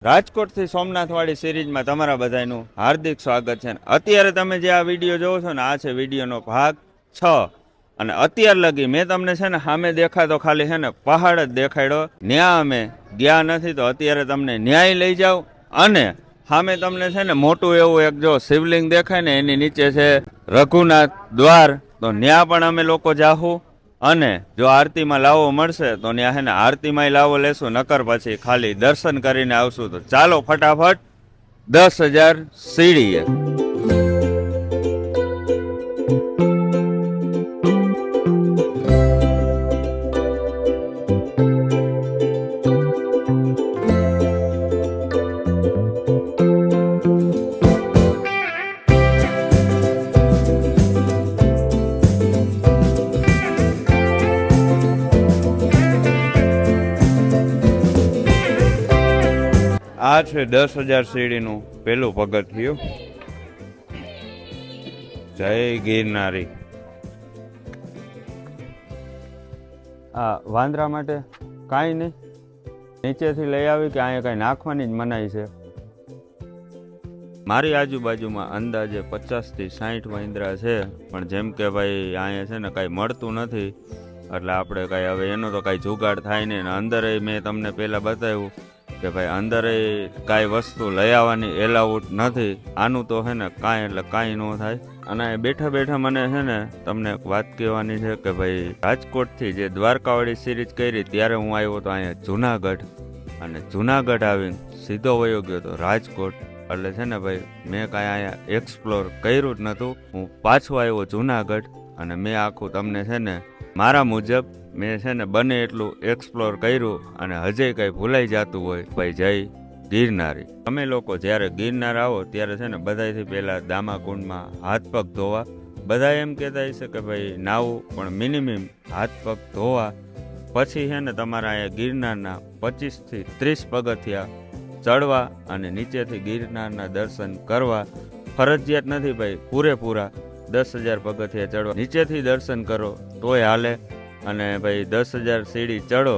રાજકોટથી સોમનાથવાળી સિરીઝમાં તમારા બધાનું હાર્દિક સ્વાગત છે. અત્યારે તમે જે આ વિડીયો જોવો છો ને, આ છે વિડીયોનો ભાગ 6. અને અત્યાર લગી મેં તમને છે ને સામે દેખાતો ખાલી છે ને પહાડ જ દેખાડ્યો. ન્યા અમે ગયા નથી, તો અત્યારે તમને ન્યાય લઈ જાવ. અને સામે તમને છે ને મોટું એવું એક જો શિવલિંગ દેખાય ને, એની નીચે છે રઘુનાથ દ્વાર. તો ન્યા પણ અમે લોકો જાહું. અને જો આરતીમાં લાવો મળશે તો ત્યાં હે ને આરતીમાં લાવો લેશું, નકર પછી ખાલી દર્શન કરીને આવશું. તો ચાલો ફટાફટ 10,000 સીડીએ. આ છે 10,000 સીડીનું પેલું પગથિયું. જય ગિરનારી. આ વાંદરા માટે કાંઈ નહીં, નીચેથી લઈ આવી કે અહીંયા કાંઈ નાખવાની જ મનાઈ છે. મારી આજુબાજુમાં અંદાજે 50 થી 60 વાંદરા છે, પણ જેમ કે ભાઈ અહીંયા છે ને કાંઈ મળતું નથી, એટલે આપણે કાંઈ હવે એનો તો કાંઈ જુગાડ થાય નહીં. ને અંદર મેં તમને પહેલાં બતાવ્યું કે ભાઈ અંદર કાંઈ વસ્તુ લઈ આવવાની એલાઉડ નથી. આનું તો છે ને કાંઈ એટલે કાંઈ ન થાય. અને બેઠા બેઠા મને છે ને તમને એક વાત કહેવાની છે કે ભાઈ રાજકોટથી જે દ્વારકાવાળી સિરીઝ કરી ત્યારે હું આવ્યો તો અહીંયા જુનાગઢ, અને જુનાગઢ આવીને સીધો વયો ગયો તો રાજકોટ. એટલે છે ને ભાઈ મેં કાંઈ અહીંયા એક્સપ્લોર કર્યું જ નહોતું. હું પાછો આવ્યો જુનાગઢ અને મેં આખું તમને છે ને મારા મુજબ મેં છે ને બને એટલું એક્સપ્લોર કર્યું. અને હજે કંઈ ભૂલાઈ જતું હોય ભાઈ જય ગિરનારી. તમે લોકો જ્યારે ગિરનાર આવો ત્યારે છે ને બધાથી પહેલાં દામાકુંડમાં હાથ પગ ધોવા. બધા એમ કહેતા હશે કે ભાઈ નાવું, પણ મિનિમમ હાથ પગ ધોવા. પછી છે ને તમારા અહીંયા ગિરનારના 25 થી 30 પગથિયા ચડવા અને નીચેથી ગિરનારના દર્શન કરવા. ફરજિયાત નથી ભાઈ, પૂરેપૂરા 10,000 પગથિયા ચડવા. નીચેથી દર્શન કરો તોય હાલે, અને ભાઈ 10,000 સીડી ચડો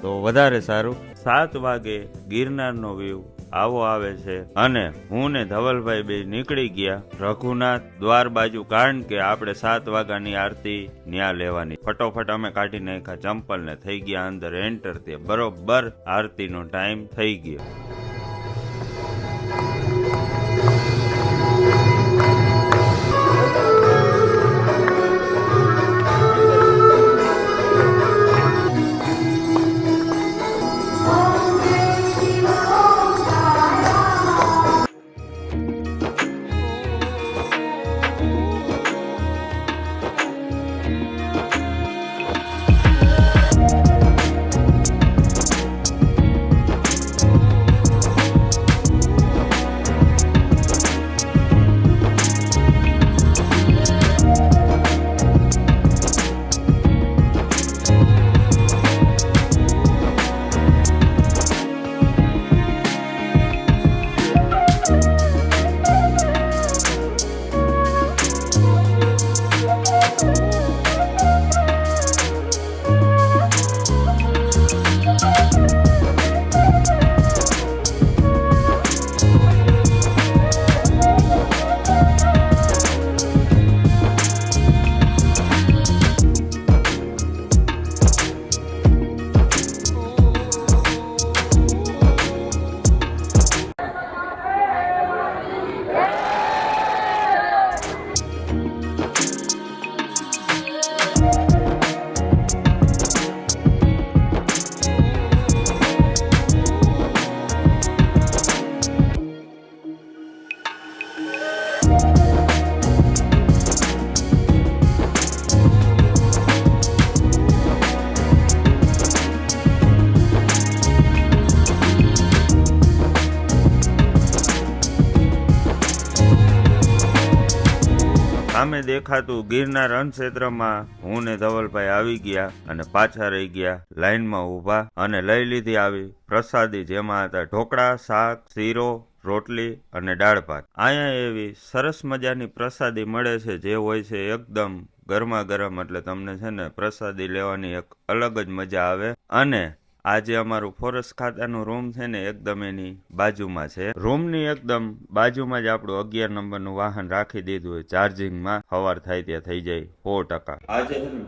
તો વધારે સારું. 7 વાગે ગિરનારનો વ્યૂ આવો આવે છે. અને હું ને ધવલભાઈ બે નીકળી ગયા રઘુનાથ દ્વાર બાજુ, કારણ કે આપણે 7 વાગ્યાની આરતી ન્યા લેવાની. ફટોફટ અમે કાઢી નાખ્યા ચંપલ ને થઈ ગયા અંદર એન્ટર. તે બરોબર આરતીનો ટાઈમ થઈ ગયો. સામે દેખાતું ગિરનાર રણક્ષેત્રમાં હું ને ધવલભાઈ આવી ગયા અને પાછા રહી ગયા લાઈનમાં ઊભા. અને લઈ લીધી આવી પ્રસાદી, જેમાં હતા ઢોકળા, શાક, શીરો, રોટલી અને દાળ ભાત. અહીંયા એવી સરસ મજાની પ્રસાદી મળે છે જે હોય છે એકદમ ગરમા ગરમ. એટલે તમને છે ને પ્રસાદી લેવાની એક અલગ જ મજા આવે. અને આજે અમારું ફોરેસ્ટ ખાતાનું રૂમ છે ને એકદમ એની બાજુમાં છે. રૂમની એકદમ બાજુમાં જ આપણું 11 નંબરનું વાહન રાખી દીધું હોય ચાર્જિંગમાં. સવાર થાય ત્યાં થઈ જાય 100%. આજે છે ને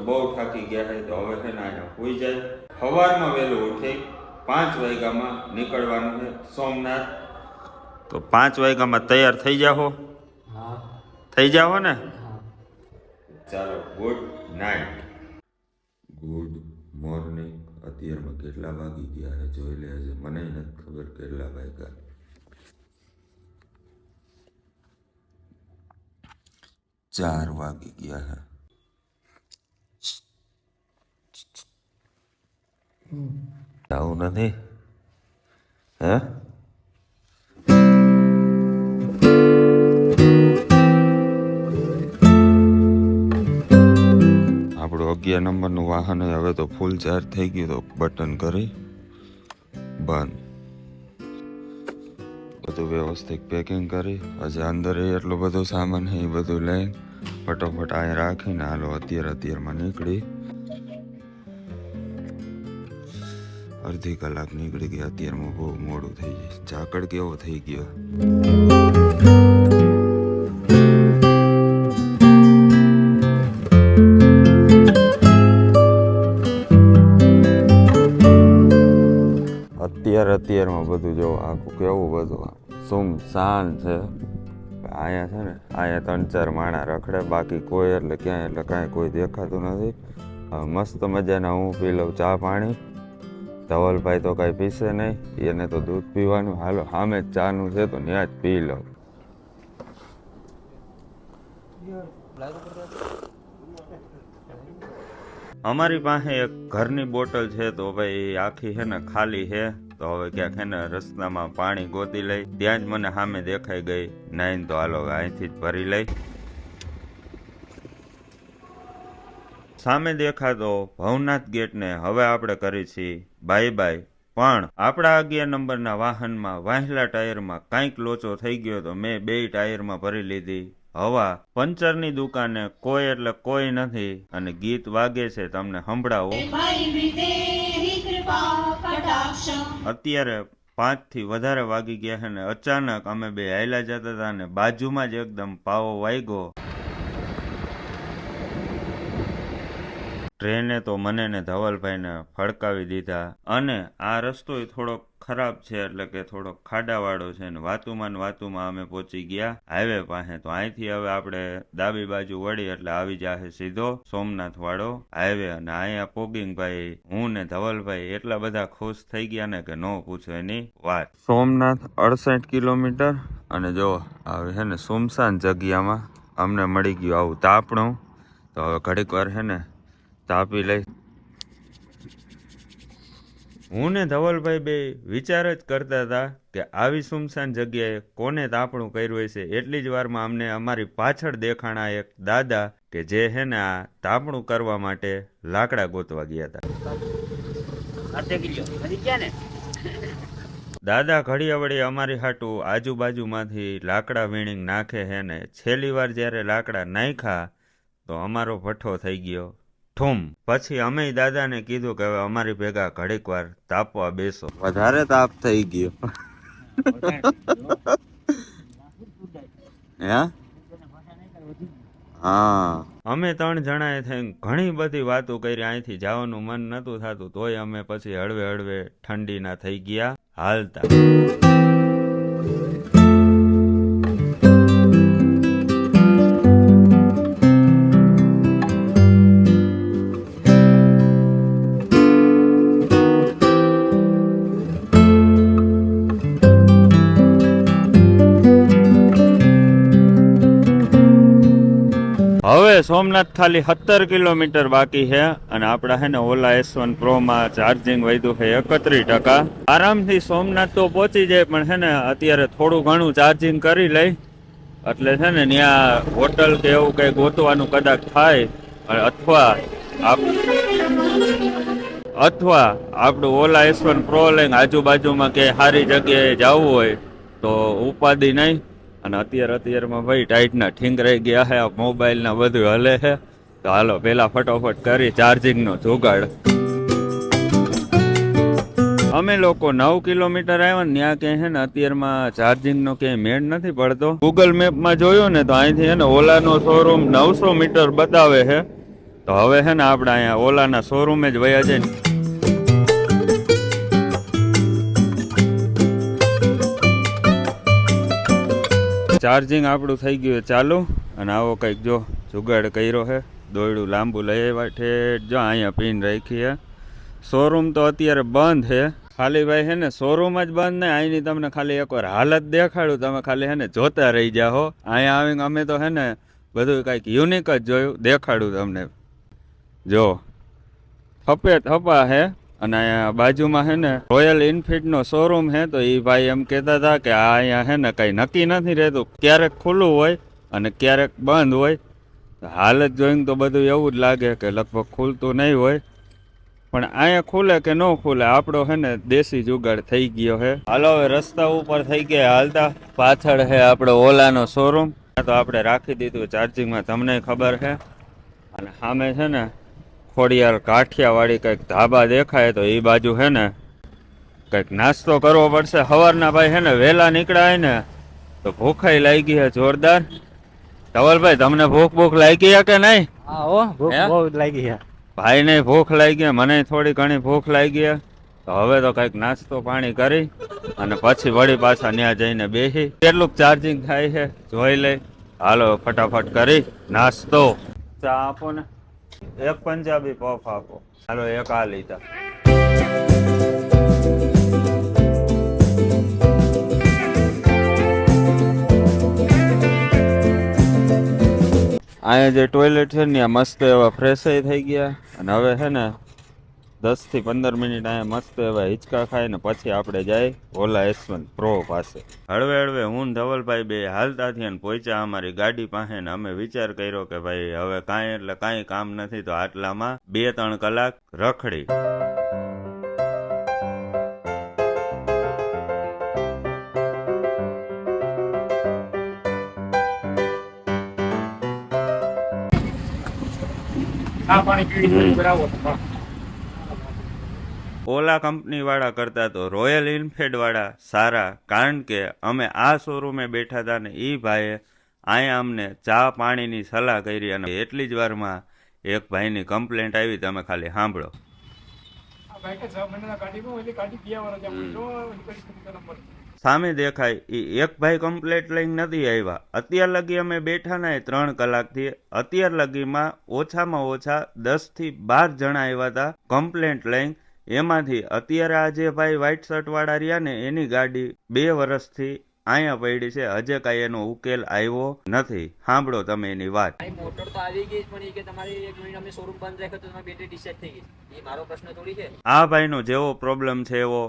બહુ થાકી ગયા છે તો હવે છે ને અહીંયા સુઈ જાય. સવારમાં વહેલું ઉઠી 5 વાગ્યામાં નીકળવાનું છે સોમનાથ. તો 5 વાગ્યામાં તૈયાર થઈ જાઓ. થઈ જાઓ ને. ચાલો, ગુડ નાઇટ. Good morning. અત્યારમાં કેટલા વાગી ગયા છે જોઈ લેજે. મને નથી ખબર કેટલા વાગ્યા. 4 વાગી ગયા છે. આવું નથી હે? આપણું 11 નંબરનું વાહન હવે તો ફૂલ ચાર્જ થઈ ગયું. તો બટન કરી બંધ. બધું વ્યવસ્થિત પેકિંગ કરી. હજી અંદર એટલો બધો સામાન છે એ બધું લઈ ફટોફટ અહીંયા રાખીને હાલો અત્યારમાં નીકળી. અડધી કલાક નીકળી ગઈ. અત્યારમાં બહુ મોડું થઈ જાય. ઝાકળ કેવો થઈ ગયો. અત્યારમાં બધું જો આખું કેવું બધું સુમસાન છે. અહીંયા છે ને અહીંયા 3-4 માણા રખડે, બાકી કોઈ એટલે ક્યાંય એટલે કાંઈ કોઈ દેખાતું નથી. મસ્ત મજાના હું પી લઉં ચા પાણી. ધવલભાઈ તો કાંઈ પીશે નહીં, એને તો દૂધ પીવાનું. હાલો સામે જ ચાનું છે તો ત્યાં જ પી લઉં. અમારી પાસે એક ઘરની બોટલ છે તો ભાઈ આખી છે ને ખાલી છે. તો હવે ક્યાંક છે ને રસ્તામાં પાણી ગોતી લઈ. ત્યાં જ મને સામે દેખાઈ ગઈ. નાઈને તો હાલો અહીંથી જ ભરી લઈ. સામે દેખાતો ભવનાથ ગેટને હવે આપણે કરી છીએ બાય બાય. પણ આપણા 11 નંબરના વાહનમાં વાંહેલા ટાયરમાં કાંઈક લોચો થઈ ગયો તો મેં 2 ટાયરમાં ભરી લીધી હવા. પંચરની દુકાને કોઈ એટલે કોઈ નથી અને ગીત વાગે છે તમને સંભળાવો. અત્યારે 5 થી વધારે વાગી ગયા છે ને અચાનક અમે બે હાલ્યા જતા હતા ને બાજુમાં જ એકદમ પાવો વાગ્યો. ટ્રેને તો મને ને ધવલભાઈને ફડકાવી દીધા. અને આ રસ્તો થોડોક ખરાબ છે એટલે કે થોડોક ખાડાવાળો છે ને વાતુમાં અમે પહોંચી ગયા હાઈવે પાસે. તો અહીંથી હવે આપણે ડાબી બાજુ વળી એટલે આવી જાહે સીધો સોમનાથ વાળો હાઈવે. અને અહીંયા પોગિંગ ભાઈ હું ને ધવલભાઈ એટલા બધા ખુશ થઈ ગયા ને કે ન પૂછો એની વાત. સોમનાથ 68 કિલોમીટર અને જો હવે છે ને સુમસાન જગ્યામાં અમને મળી ગયું આવું તાપણું. તો હવે ઘડીક વાર છે ને તાપી લઈ. હું ને ધવલભાઈ બે વિચાર જ કરતા હતા કે આવી સુમસાન જગ્યાએ કોને તાપણું કર્યું હશે. એટલી જ વારમાં અમને અમારી પાછળ દેખાણા એક દાદા કે જે હે ને આ તાપણું કરવા માટે લાકડા ગોતવા ગયા હતા. દાદા ઘડિયા વળી અમારી હાટું આજુબાજુમાંથી લાકડા વીણી નાખે હે ને છેલ્લી વાર જ્યારે લાકડા નાખ્યા તો અમારો ભઠ્ઠો થઈ ગયો ઠૂમ. પછી અમે દાદાને કીધું કે હવે અમારી ભેગા ઘડીક વાર તાપવા બેસો. વધારે તાપ થઈ ગયો. હા, અમે 3 જણાએ થઈને ઘણી બધી વાતો કરી. અહીંથી જવાનું મન નતું થતું તોય અમે પછી હળવે ઠંડીના થઈ ગયા હાલતા. હવે સોમનાથ ખાલી 17 કિલોમીટર બાકી છે અને આપણા છે ને ઓલા S1 Pro માં ચાર્જિંગ વધ્યું છે 31%. આરામથી સોમનાથ તો પહોંચી જાય પણ છે ને અત્યારે થોડું ઘણું ચાર્જિંગ કરી લઈ એટલે છે ને ત્યાં હોટલ કે એવું કઈ ગોતવાનું કદાચ થાય. અથવા આપણું ઓલા S1 Pro લઈને આજુબાજુમાં કે સારી જગ્યાએ જવું હોય તો ઉપાધિ નહીં. અને અત્યારમાં ભાઈ ટાઈટના ઠીંગરાઈ ગયા છે. મોબાઈલના બધું હલે છે. તો હાલો પેલા ફટોફટ કરી ચાર્જિંગનો જુગાડ. અમે લોકો 9 કિલોમીટર આવ્યા ને ત્યાં ક્યાંય છે ને અત્યારમાં ચાર્જિંગનો ક્યાંય મેળ નથી પડતો. ગૂગલ મેપમાં જોયું ને તો અહીંથી છે ને ઓલાનો શોરૂમ 900 મીટર બતાવે છે. તો હવે છે ને આપણે અહીંયા ઓલાના શોરૂમે જ વયા જાય. ચાર્જિંગ આપણું થઈ ગયું ચાલુ અને આવો કંઈક જો જુગાડ કર્યો છે. દોયડું લાંબુ લઈ આવ્યા ઠેઠ જો અહીંયા પીન રાખી છે. શોરૂમ તો અત્યારે બંધ છે. ખાલી ભાઈ છે ને શોરૂમ જ બંધ નહીં, અહીંની તમને ખાલી એકવાર હાલત દેખાડું, તમે ખાલી છે ને જોતા રહી જાઓ. અહીંયા આવીને અમે તો છે ને બધું કંઈક યુનિક જ જોયું, દેખાડું તમને. જો થપા છે અને અહીંયા બાજુમાં છે ને રોયલ એનફિલ્ડનો શોરૂમ છે. તો એ ભાઈ એમ કહેતા હતા કે આ અહીંયા છે ને કંઈ નક્કી નથી રહેતું, ક્યારેક ખુલ્લું હોય અને ક્યારેક બંધ હોય. હાલત જોઈને તો બધું એવું જ લાગે કે લગભગ ખુલતું નહીં હોય, પણ અહીંયા ખુલે કે ન ખુલે આપણો છે ને દેશી જુગાડ થઈ ગયો છે. હાલો હવે રસ્તા ઉપર થઈ ગયા હાલતા. પાછળ છે આપણો ઓલાનો શોરૂમ. તો આપણે રાખી દીધું ચાર્જિંગમાં, તમને ખબર છે. અને સામે છે ને ખોડિયાર કાઠિયાવાડી કંઈક ધાબા દેખાય, તો એ બાજુ છે ને કંઈક નાસ્તો કરવો પડશે. સવારના ભાઈ છે ને વહેલા નીકળાય ને તો ભૂખાઈ લાગી છે જોરદાર. ધવલભાઈ તમને ભૂખ લાગી છે કે નહીં? ભૂખ બહુ લાગી છે ભાઈ ને ભૂખ લાગી, મને થોડી ઘણી ભૂખ લાગી. તો હવે તો કંઈક નાસ્તો પાણી કરી અને પછી વળી પાછા ત્યાં જઈને બેસી. કેટલું ચાર્જિંગ થાય છે જોઈ લઈ. હાલો ફટાફટ કરી નાસ્તો. ચા આપો ને, એક પંજાબી પફ આપો. હાલો એક આ લીધા. અહીંયા જે ટોયલેટ છે ને મસ્ત એવા ફ્રેશ થઈ ગયા. અને હવે છે ને 10 થી 15 મિનિટ અહીંયા મસ્ત એવા હિંચકા ખાય ને પછી આપણે જાય ઓલા S1 Pro પાસે. હળવે હું ધવલભાઈ બે હાલતા થયા ને પહોંચ્યા અમારી ગાડી પાસે. ને અમે વિચાર કર્યો કે ભાઈ હવે કાંઈ એટલે કાંઈ કામ નથી તો આટલામાં 2-3 કલાક રખડી. ઓલા કંપની વાળા કરતા તો રોયલ એનફિલ્ડ વાળા સારા, કારણ કે અમે આ શોરૂમે બેઠા હતા ને એ ભાઈએ અહીંયા અમને ચા પાણીની સલાહ કરી. અને એટલી જ વારમાં એક ભાઈની કમ્પ્લેન્ટ આવી, તમે ખાલી સાંભળો. સામે દેખાય એ એક ભાઈ કમ્પ્લેન્ટ લઈને નથી આવ્યા. અત્યાર લગી અમે બેઠા ને 3 કલાકથી. અત્યાર લગીમાં ઓછામાં ઓછા 10 થી 12 જણા આવ્યા હતા કમ્પ્લેન્ટ લઈને. એમાંથી અત્યારે આ જે ભાઈ વ્હાઈટ શર્ટ વાળા રહ્યા ને એની ગાડી 2 વર્ષથી અહીંયા પડી છે, હજે કાંઈ એનો ઉકેલ આવ્યો નથી. સાંભળો તમે એની વાત. મોટર તો આવી ગઈ પણ એ કે તમારી 1 મિનિટ અમે શોરૂમ બંધ રાખ્યો તો તમારી બેટરી ડિસ્ચાર્જ થઈ ગઈ. એ મારો પ્રશ્ન થોડી છે. આ ભાઈનો જેવો પ્રોબ્લેમ છે એવો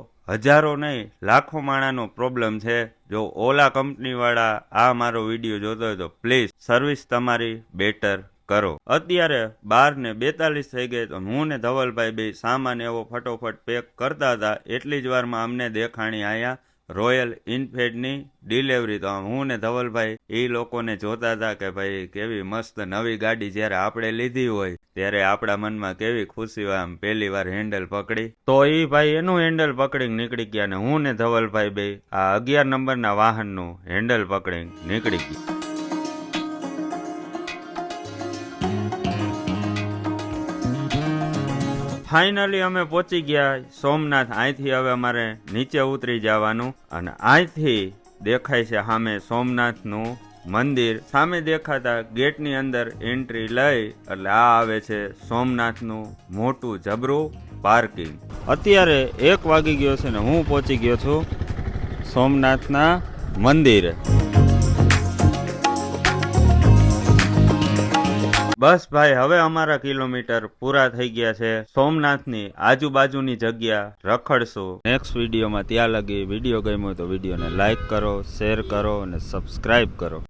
હજારો નહીં લાખો માણાનો પ્રોબ્લેમ છે. જો ઓલા કંપની વાળા આ મારો વિડીયો જોતો હોય તો પ્લીઝ સર્વિસ તમારી બેટર કરો. અત્યારે 12:42 થઈ ગઈ. તો હું ને ધવલભાઈ બે સામાન એવો ફટોફટ પેક કરતા હતા. એટલી જ વારમાં અમને દેખાણી અહીંયા રોયલ એનફિલ્ડની ડિલિવરી. તો હું ને ધવલભાઈ એ લોકોને જોતા હતા કે ભાઈ કેવી મસ્ત નવી ગાડી જ્યારે આપણે લીધી હોય ત્યારે આપણા મનમાં કેવી ખુશી હોય. આમ પહેલી વાર હેન્ડલ પકડી તો એ ભાઈ એનું હેન્ડલ પકડીને નીકળી ગયા ને હું ને ધવલભાઈ બે આ 11 નંબરના વાહનનું હેન્ડલ પકડીને નીકળી ગયા. ફાઇનલી અમે પહોંચી ગયા સોમનાથ. અહીંથી હવે અમારે નીચે ઉતરી જવાનું અને અહીંથી દેખાય છે સામે સોમનાથનું મંદિર. સામે દેખાતા ગેટની અંદર એન્ટ્રી લઈ એટલે આ આવે છે સોમનાથનું મોટું જબરું પાર્કિંગ. અત્યારે 1 વાગી ગયો છે ને હું પહોંચી ગયો છું સોમનાથના મંદિરે. બસ ભાઈ હવે અમારા કિલોમીટર પૂરા થઈ ગયા છે. સોમનાથની આજુબાજુની જગ્યા રખડશું. નેક્સ્ટ વિડીયોમાં ત્યાં લગી વિડીયો ગમ્યો તો વિડીયોને લાઈક કરો, શેર કરો અને સબસ્ક્રાઈબ કરો.